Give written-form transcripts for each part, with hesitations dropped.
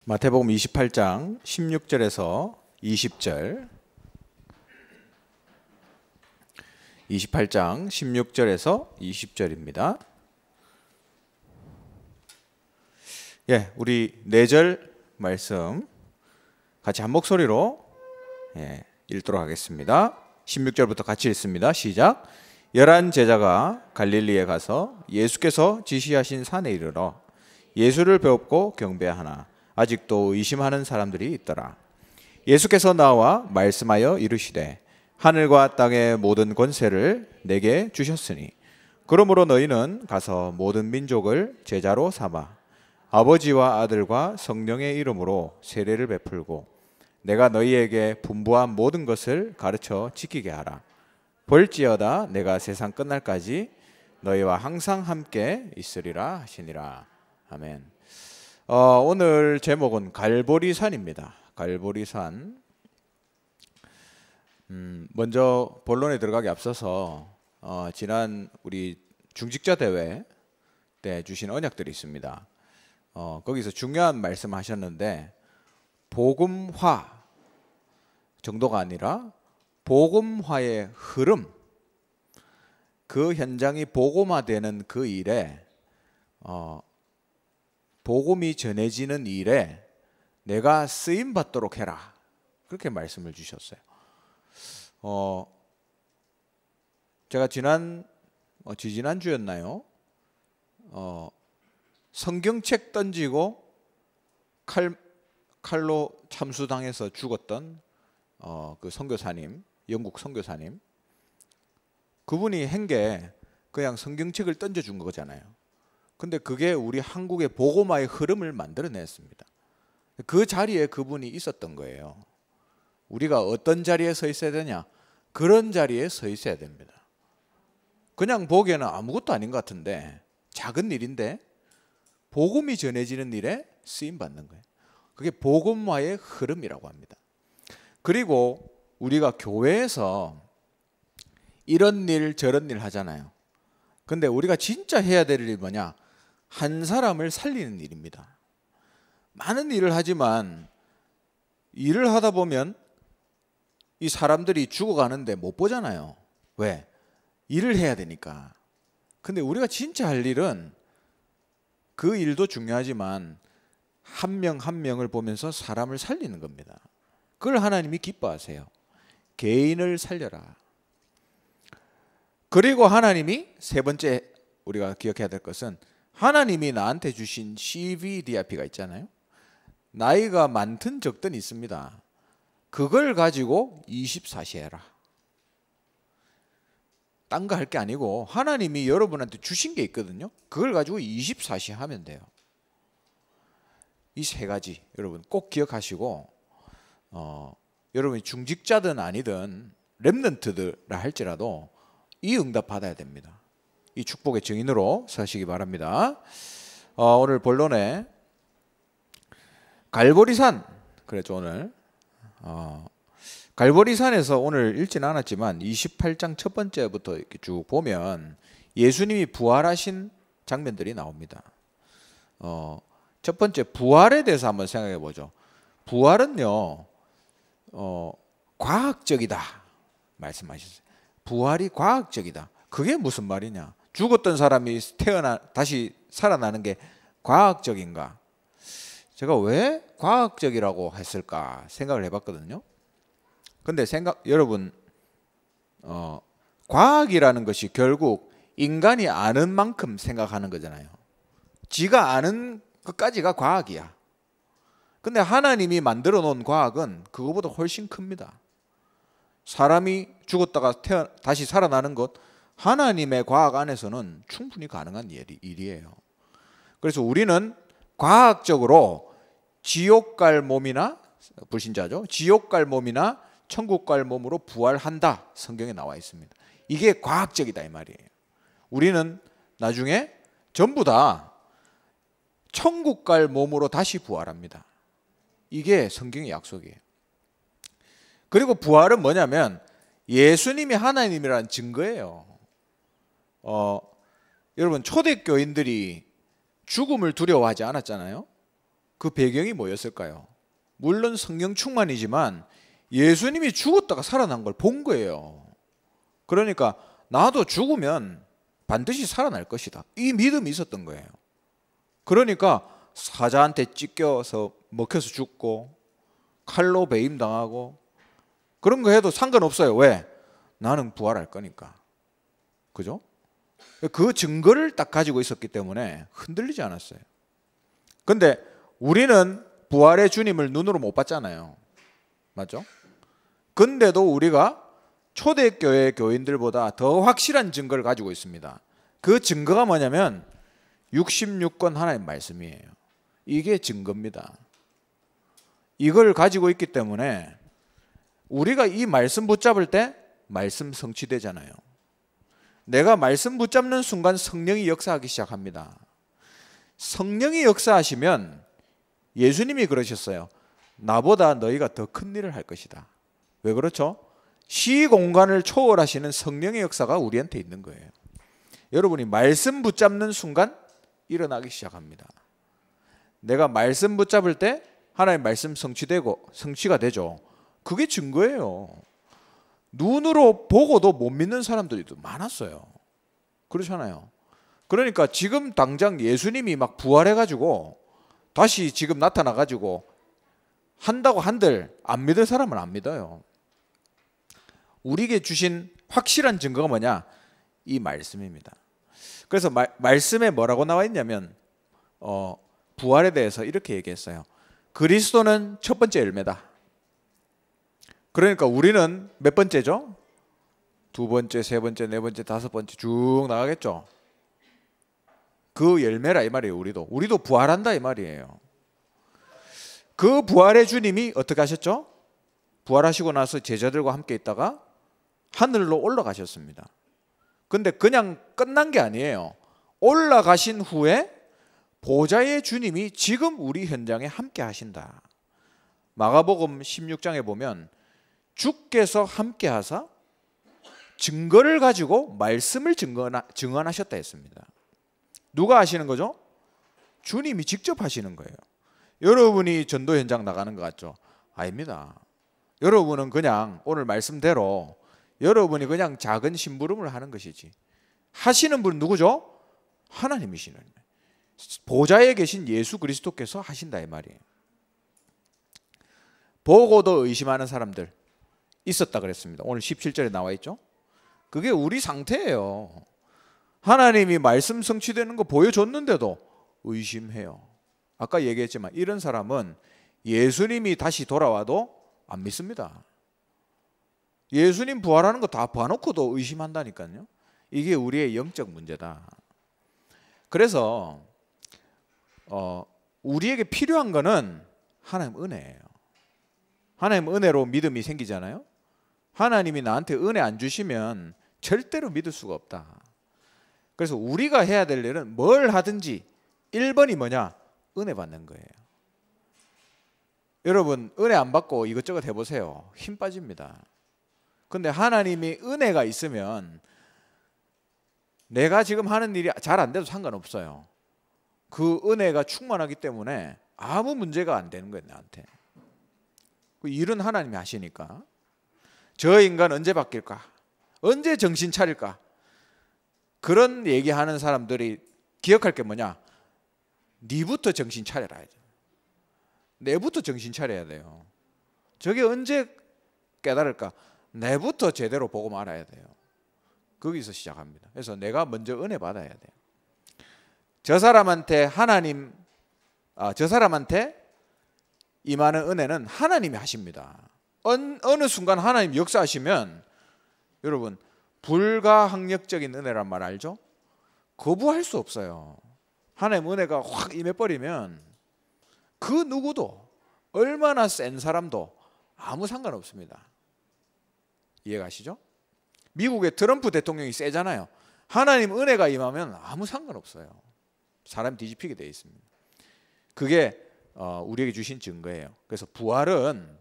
마태복음 28장 16절에서 20절 28장 16절에서 20절입니다. 예, 우리 4절 말씀 같이 한 목소리로 읽도록 하겠습니다. 16절부터 같이 읽습니다. 시작. 11 제자가 갈릴리에 가서 예수께서 지시하신 산에 이르러 예수를 배웁고 경배하나 아직도 의심하는 사람들이 있더라. 예수께서 나와 말씀하여 이르시되 하늘과 땅의 모든 권세를 내게 주셨으니 그러므로 너희는 가서 모든 민족을 제자로 삼아 아버지와 아들과 성령의 이름으로 세례를 베풀고 내가 너희에게 분부한 모든 것을 가르쳐 지키게 하라. 볼지어다 내가 세상 끝날까지 너희와 항상 함께 있으리라 하시니라. 아멘. 오늘 제목은 갈보리산입니다. 갈보리산. 먼저 본론에 들어가기 앞서서 지난 우리 중직자 대회 때 주신 언약들이 있습니다. 거기서 중요한 말씀하셨는데 복음화 정도가 아니라 복음화의 흐름, 그 현장이 복음화되는 그 일에 복음이 전해지는 일에 내가 쓰임 받도록 해라, 그렇게 말씀을 주셨어요. 제가 지난주였나요? 성경책 던지고 칼로 참수당해서 죽었던 그 선교사님, 영국 선교사님, 그분이 한 게 그냥 성경책을 던져준 거잖아요. 근데 그게 우리 한국의 복음화의 흐름을 만들어냈습니다. 그 자리에 그분이 있었던 거예요. 우리가 어떤 자리에 서 있어야 되냐? 그런 자리에 서 있어야 됩니다. 그냥 보기에는 아무것도 아닌 것 같은데 작은 일인데 복음이 전해지는 일에 쓰임받는 거예요. 그게 복음화의 흐름이라고 합니다. 그리고 우리가 교회에서 이런 일 저런 일 하잖아요. 근데 우리가 진짜 해야 될 일이 뭐냐? 한 사람을 살리는 일입니다. 많은 일을 하지만 일을 하다 보면 이 사람들이 죽어가는데 못 보잖아요. 왜? 일을 해야 되니까. 근데 우리가 진짜 할 일은 그 일도 중요하지만 한 명 한 명을 보면서 사람을 살리는 겁니다. 그걸 하나님이 기뻐하세요. 개인을 살려라. 그리고 하나님이 세 번째 우리가 기억해야 될 것은 하나님이 나한테 주신 CVDIP가 있잖아요. 나이가 많든 적든 있습니다. 그걸 가지고 24시 해라. 딴 거 할 게 아니고 하나님이 여러분한테 주신 게 있거든요. 그걸 가지고 24시 하면 돼요. 이 세 가지 여러분 꼭 기억하시고 여러분이 중직자든 아니든 렘넌트들라 할지라도 이 응답 받아야 됩니다. 이 축복의 증인으로 서시기 바랍니다. 오늘 본론에 갈보리산, 그랬죠. 오늘 갈보리산에서 오늘 읽지는 않았지만 28장 첫 번째부터 이렇게 쭉 보면 예수님이 부활하신 장면들이 나옵니다. 첫 번째 부활에 대해서 한번 생각해 보죠. 부활은요 과학적이다 말씀하셨어요. 부활이 과학적이다. 그게 무슨 말이냐? 죽었던 사람이 다시 살아나는 게 과학적인가? 제가 왜 과학적이라고 했을까 생각을 해봤거든요. 근데 여러분 과학이라는 것이 결국 인간이 아는 만큼 생각하는 거잖아요. 지가 아는 것까지가 과학이야. 근데 하나님이 만들어 놓은 과학은 그거보다 훨씬 큽니다. 사람이 죽었다가 다시 살아나는 것, 하나님의 과학 안에서는 충분히 가능한 일이에요. 그래서 우리는 과학적으로 지옥 갈 몸이나, 불신자죠, 지옥 갈 몸이나 천국 갈 몸으로 부활한다, 성경에 나와 있습니다. 이게 과학적이다 이 말이에요. 우리는 나중에 전부 다 천국 갈 몸으로 다시 부활합니다. 이게 성경의 약속이에요. 그리고 부활은 뭐냐면 예수님이 하나님이라는 증거예요. 여러분 초대교인들이 죽음을 두려워하지 않았잖아요. 그 배경이 뭐였을까요? 물론 성령 충만이지만 예수님이 죽었다가 살아난 걸 본 거예요. 그러니까 나도 죽으면 반드시 살아날 것이다. 이 믿음이 있었던 거예요. 그러니까 사자한테 찢겨서 먹혀서 죽고 칼로 배임당하고 그런 거 해도 상관없어요. 왜? 나는 부활할 거니까. 그죠? 그 증거를 딱 가지고 있었기 때문에 흔들리지 않았어요. 근데 우리는 부활의 주님을 눈으로 못 봤잖아요. 맞죠? 근데도 우리가 초대교회 교인들보다 더 확실한 증거를 가지고 있습니다. 그 증거가 뭐냐면 66권 하나님 말씀이에요. 이게 증거입니다. 이걸 가지고 있기 때문에 우리가 이 말씀 붙잡을 때 말씀 성취되잖아요. 내가 말씀 붙잡는 순간 성령이 역사하기 시작합니다. 성령이 역사하시면 예수님이 그러셨어요. 나보다 너희가 더 큰 일을 할 것이다. 왜 그렇죠? 시공간을 초월하시는 성령의 역사가 우리한테 있는 거예요. 여러분이 말씀 붙잡는 순간 일어나기 시작합니다. 내가 말씀 붙잡을 때 하나님 말씀 성취되고 성취가 되죠. 그게 증거예요. 눈으로 보고도 못 믿는 사람들이 많았어요. 그렇잖아요. 그러니까 지금 당장 예수님이 막 부활해가지고 다시 지금 나타나가지고 한다고 한들 안 믿을 사람은 안 믿어요. 우리에게 주신 확실한 증거가 뭐냐? 이 말씀입니다. 그래서 말씀에 뭐라고 나와 있냐면 부활에 대해서 이렇게 얘기했어요. 그리스도는 첫 번째 열매다. 그러니까 우리는 몇 번째죠? 두 번째, 세 번째, 네 번째, 다섯 번째 쭉 나가겠죠. 그 열매라 이 말이에요. 우리도 부활한다 이 말이에요. 그 부활의 주님이 어떻게 하셨죠? 부활하시고 나서 제자들과 함께 있다가 하늘로 올라가셨습니다. 근데 그냥 끝난 게 아니에요. 올라가신 후에 보좌의 주님이 지금 우리 현장에 함께 하신다. 마가복음 16장에 보면 주께서 함께 하사 증거를 가지고 말씀을 증언하셨다 했습니다. 누가 하시는 거죠? 주님이 직접 하시는 거예요. 여러분이 전도 현장 나가는 것 같죠? 아닙니다. 여러분은 그냥 오늘 말씀대로 여러분이 그냥 작은 심부름을 하는 것이지. 하시는 분은 누구죠? 하나님이시는 거예요. 보좌에 계신 예수 그리스도께서 하신다 이 말이에요. 보고도 의심하는 사람들 있었다 그랬습니다. 오늘 17절에 나와 있죠. 그게 우리 상태예요. 하나님이 말씀 성취되는 거 보여줬는데도 의심해요. 아까 얘기했지만 이런 사람은 예수님이 다시 돌아와도 안 믿습니다. 예수님 부활하는 거 다 봐놓고도 의심한다니까요. 이게 우리의 영적 문제다. 그래서 우리에게 필요한 거는 하나님 은혜예요. 하나님 은혜로 믿음이 생기잖아요. 하나님이 나한테 은혜 안 주시면 절대로 믿을 수가 없다. 그래서 우리가 해야 될 일은 뭘 하든지 1번이 뭐냐? 은혜 받는 거예요. 여러분 은혜 안 받고 이것저것 해보세요. 힘 빠집니다. 근데 하나님이 은혜가 있으면 내가 지금 하는 일이 잘 안 돼도 상관없어요. 그 은혜가 충만하기 때문에 아무 문제가 안 되는 거예요. 나한테. 그 일은 하나님이 하시니까. 저 인간 언제 바뀔까? 언제 정신 차릴까? 그런 얘기하는 사람들이 기억할 게 뭐냐? 니부터 정신 차려라. 내부터 정신 차려야 돼요. 저게 언제 깨달을까? 내부터 제대로 보고 말아야 돼요. 거기서 시작합니다. 그래서 내가 먼저 은혜 받아야 돼요. 저 사람한테 저 사람한테 임하는 은혜는 하나님이 하십니다. 어느 순간 하나님 역사하시면 여러분 불가항력적인 은혜란 말 알죠? 거부할 수 없어요. 하나님 은혜가 확 임해버리면 그 누구도 얼마나 센 사람도 아무 상관없습니다. 이해가시죠? 미국의 트럼프 대통령이 세잖아요. 하나님 은혜가 임하면 아무 상관없어요. 사람 뒤집히게 되어 있습니다. 그게 우리에게 주신 증거예요. 그래서 부활은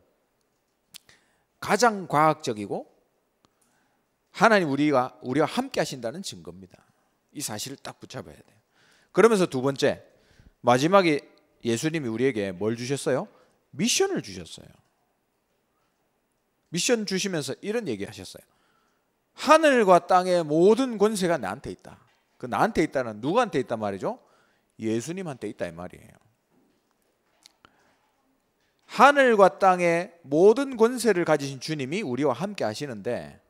가장 과학적이고 하나님 우리와 함께 하신다는 증거입니다. 이 사실을 딱 붙잡아야 돼요. 그러면서 두 번째, 마지막에 예수님이 우리에게 뭘 주셨어요? 미션을 주셨어요. 미션 주시면서 이런 얘기 하셨어요. 하늘과 땅의 모든 권세가 나한테 있다. 그 나한테 있다는 누구한테 있단 말이죠? 예수님한테 있다 이 말이에요. 하늘과 땅의 모든 권세를 가지신 주님이 우리와 함께 하시는데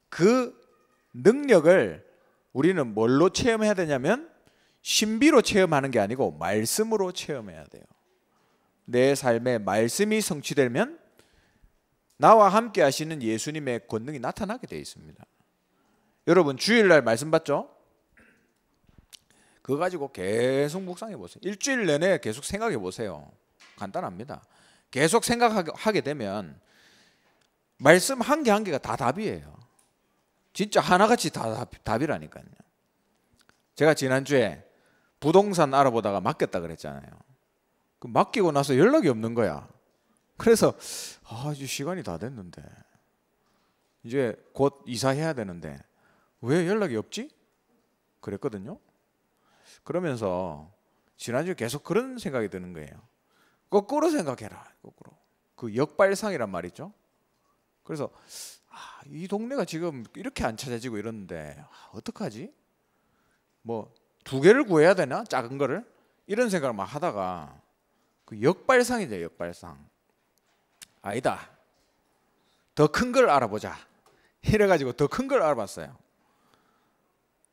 그 능력을 우리는 뭘로 체험해야 되냐면 신비로 체험하는 게 아니고 말씀으로 체험해야 돼요. 내 삶에 말씀이 성취되면 나와 함께 하시는 예수님의 권능이 나타나게 되어 있습니다. 여러분 주일날 말씀 받죠? 그거 가지고 계속 묵상해 보세요. 일주일 내내 계속 생각해 보세요. 간단합니다. 계속 생각하게 되면 말씀 한 개 한 개가 다 답이에요. 진짜 하나같이 다 답이라니까요. 제가 지난주에 부동산 알아보다가 맡겼다 그랬잖아요. 그 맡기고 나서 연락이 없는 거야. 그래서 이제 시간이 다 됐는데 이제 곧 이사해야 되는데 왜 연락이 없지? 그랬거든요. 그러면서 지난주에 계속 그런 생각이 드는 거예요. 거꾸로 생각해라. 거꾸로. 그 역발상이란 말이죠. 그래서 이 동네가 지금 이렇게 안 찾아지고 이러는데 어떡하지? 뭐 2개를 구해야 되나? 작은 거를? 이런 생각을 막 하다가 그 역발상이죠. 역발상. 아니다. 더 큰 걸 알아보자. 이래가지고 더 큰 걸 알아봤어요.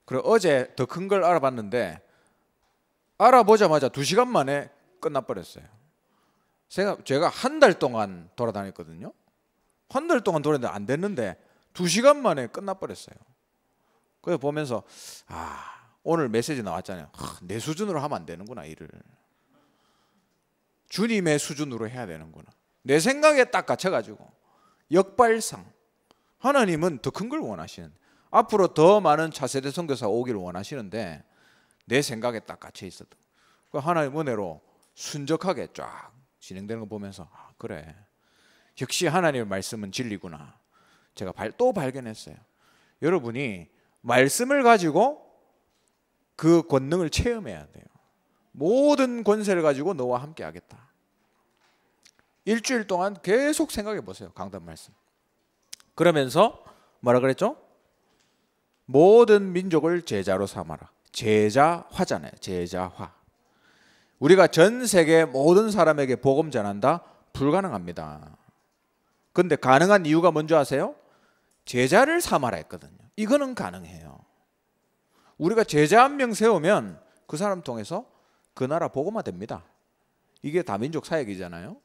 그리고 어제 더 큰 걸 알아봤는데 알아보자마자 2시간 만에 끝나버렸어요. 제가 한 달 동안 돌아다녔거든요. 한 달 동안 돌아다녔는데 안 됐는데 2시간 만에 끝나버렸어요. 그래서 보면서 오늘 메시지 나왔잖아요. 내 수준으로 하면 안 되는구나 일을. 주님의 수준으로 해야 되는구나. 내 생각에 딱 갇혀가지고 역발상. 하나님은 더 큰 걸 원하시는, 앞으로 더 많은 차세대 선교사 오기를 원하시는데 내 생각에 딱 갇혀 있었던 그 하나님 은혜로 순적하게 쫙 진행되는 거 보면서 그래, 역시 하나님의 말씀은 진리구나. 제가 또 발견했어요. 여러분이 말씀을 가지고 그 권능을 체험해야 돼요. 모든 권세를 가지고 너와 함께 하겠다. 일주일 동안 계속 생각해 보세요. 강단 말씀. 그러면서 뭐라 그랬죠? 모든 민족을 제자로 삼아라. 제자화잖아요. 제자화. 우리가 전 세계 모든 사람에게 복음 전한다? 불가능합니다. 근데 가능한 이유가 뭔지 아세요? 제자를 삼아라 했거든요. 이거는 가능해요. 우리가 제자 한 명 세우면 그 사람 통해서 그 나라 복음화 됩니다. 이게 다민족 사역이잖아요.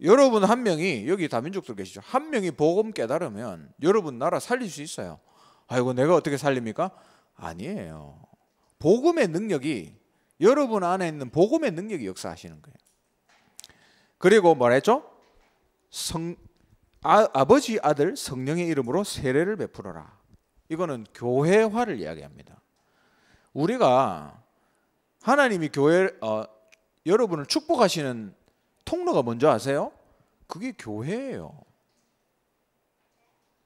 여러분 한 명이, 여기 다민족들 계시죠? 한 명이 복음 깨달으면 여러분 나라 살릴 수 있어요. 아이고 내가 어떻게 살립니까? 아니에요. 복음의 능력이, 여러분 안에 있는 복음의 능력이 역사하시는 거예요. 그리고 뭐라 했죠? 아버지 아들 성령의 이름으로 세례를 베풀어라. 이거는 교회화를 이야기합니다. 우리가 하나님이 여러분을 축복하시는 통로가 뭔지 아세요? 그게 교회예요.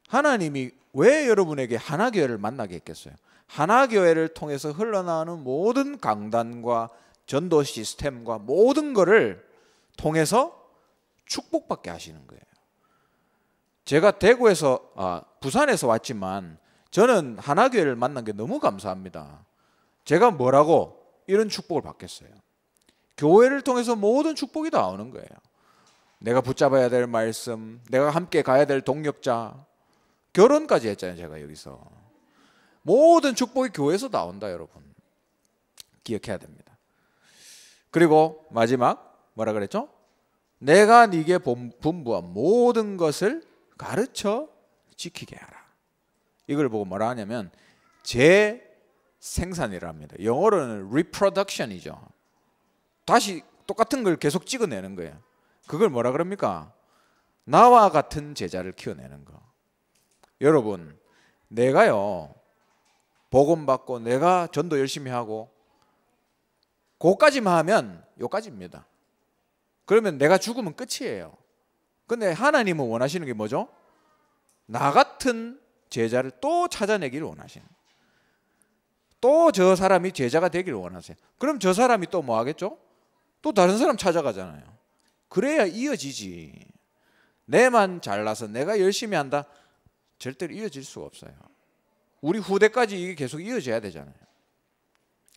하나님이 왜 여러분에게 하나교회를 만나게 했겠어요? 하나교회를 통해서 흘러나오는 모든 강단과 전도 시스템과 모든 것을 통해서 축복받게 하시는 거예요. 제가 부산에서 왔지만 저는 하나교회를 만난 게 너무 감사합니다. 제가 뭐라고 이런 축복을 받겠어요? 교회를 통해서 모든 축복이 다 오는 거예요. 내가 붙잡아야 될 말씀, 내가 함께 가야 될 동력자, 결혼까지 했잖아요. 제가 여기서 모든 축복이 교회에서 나온다. 여러분 기억해야 됩니다. 그리고 마지막 뭐라 그랬죠? 내가 네게 분부한 모든 것을 가르쳐 지키게 하라. 이걸 보고 뭐라 하냐면 재생산이라 합니다. 영어로는 reproduction이죠. 다시 똑같은 걸 계속 찍어내는 거예요. 그걸 뭐라 그럽니까? 나와 같은 제자를 키워내는 거. 여러분, 내가요 복음 받고 내가 전도 열심히 하고 그까지만 하면 요까지입니다. 그러면 내가 죽으면 끝이에요. 근데 하나님은 원하시는 게 뭐죠? 나 같은 제자를 또 찾아내기를 원하시는, 또 저 사람이 제자가 되기를 원하세요. 그럼 저 사람이 또 뭐 하겠죠? 또 다른 사람 찾아가잖아요. 그래야 이어지지. 내만 잘나서 내가 열심히 한다, 절대로 이어질 수가 없어요. 우리 후대까지 이게 계속 이어져야 되잖아요.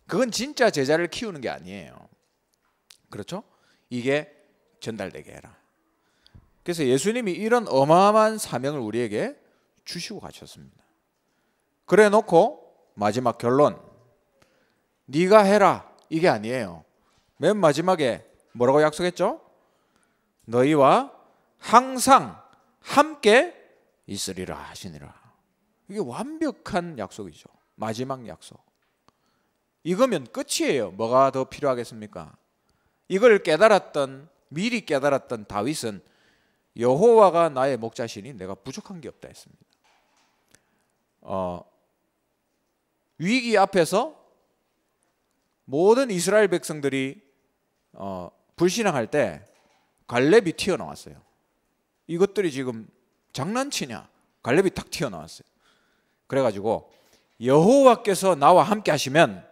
그건 진짜 제자를 키우는 게 아니에요. 그렇죠? 이게 전달되게 해라. 그래서 예수님이 이런 어마어마한 사명을 우리에게 주시고 가셨습니다. 그래 놓고 마지막 결론, 네가 해라, 이게 아니에요. 맨 마지막에 뭐라고 약속했죠? 너희와 항상 함께 있으리라 하시니라. 이게 완벽한 약속이죠. 마지막 약속. 이거면 끝이에요. 뭐가 더 필요하겠습니까? 이걸 미리 깨달았던 다윗은 여호와가 나의 목자시니 내가 부족한 게 없다 했습니다. 위기 앞에서 모든 이스라엘 백성들이 불신앙할 때 갈렙이 튀어나왔어요. 이것들이 지금 장난치냐? 갈렙이 탁 튀어나왔어요. 그래가지고 여호와께서 나와 함께 하시면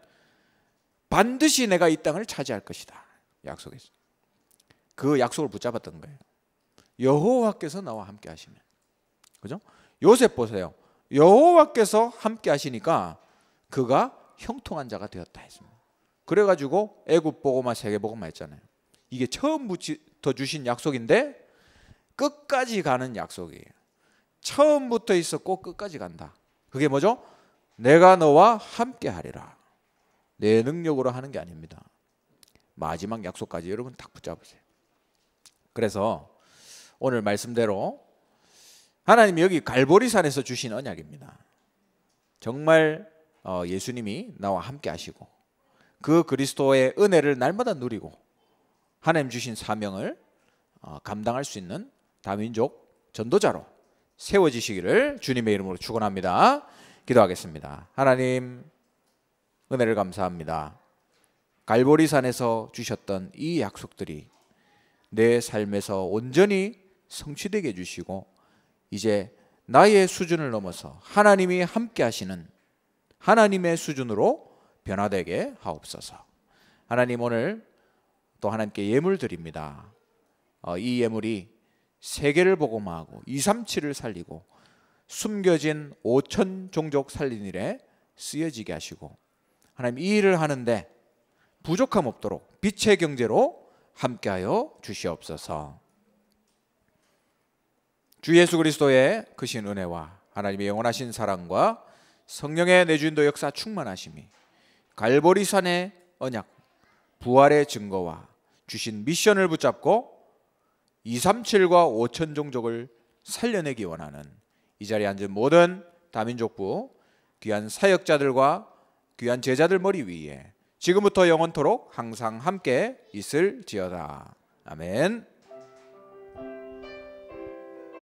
반드시 내가 이 땅을 차지할 것이다 약속했어요. 그 약속을 붙잡았던 거예요. 여호와께서 나와 함께 하시면. 그죠? 요셉 보세요. 여호와께서 함께 하시니까 그가 형통한 자가 되었다 했습니다. 그래가지고 애굽 보고만 세계 보고만 했잖아요. 이게 처음부터 주신 약속인데 끝까지 가는 약속이에요. 처음부터 있었고 끝까지 간다. 그게 뭐죠? 내가 너와 함께 하리라. 내 능력으로 하는 게 아닙니다. 마지막 약속까지 여러분 딱 붙잡으세요. 그래서 오늘 말씀대로 하나님이 여기 갈보리산에서 주신 언약입니다. 정말 예수님이 나와 함께 하시고 그 그리스도의 은혜를 날마다 누리고 하나님 주신 사명을 감당할 수 있는 다민족 전도자로 세워지시기를 주님의 이름으로 축원합니다. 기도하겠습니다. 하나님, 은혜를 감사합니다. 갈보리산에서 주셨던 이 약속들이 내 삶에서 온전히 성취되게 해주시고 이제 나의 수준을 넘어서 하나님이 함께 하시는 하나님의 수준으로 변화되게 하옵소서. 하나님, 오늘 또 하나님께 예물 드립니다. 이 예물이 세계를 복음화하고 237을 살리고 숨겨진 5천 종족 살린 일에 쓰여지게 하시고 하나님, 이 일을 하는데 부족함 없도록 빛의 경제로 함께하여 주시옵소서. 주 예수 그리스도의 크신 은혜와 하나님의 영원하신 사랑과 성령의 내주인도 역사 충만하심이 갈보리산의 언약, 부활의 증거와 주신 미션을 붙잡고 237과 5천 종족을 살려내기 원하는 이 자리에 앉은 모든 다민족부 귀한 사역자들과 귀한 제자들 머리 위에 지금부터 영원토록 항상 함께 있을지어다. 아멘.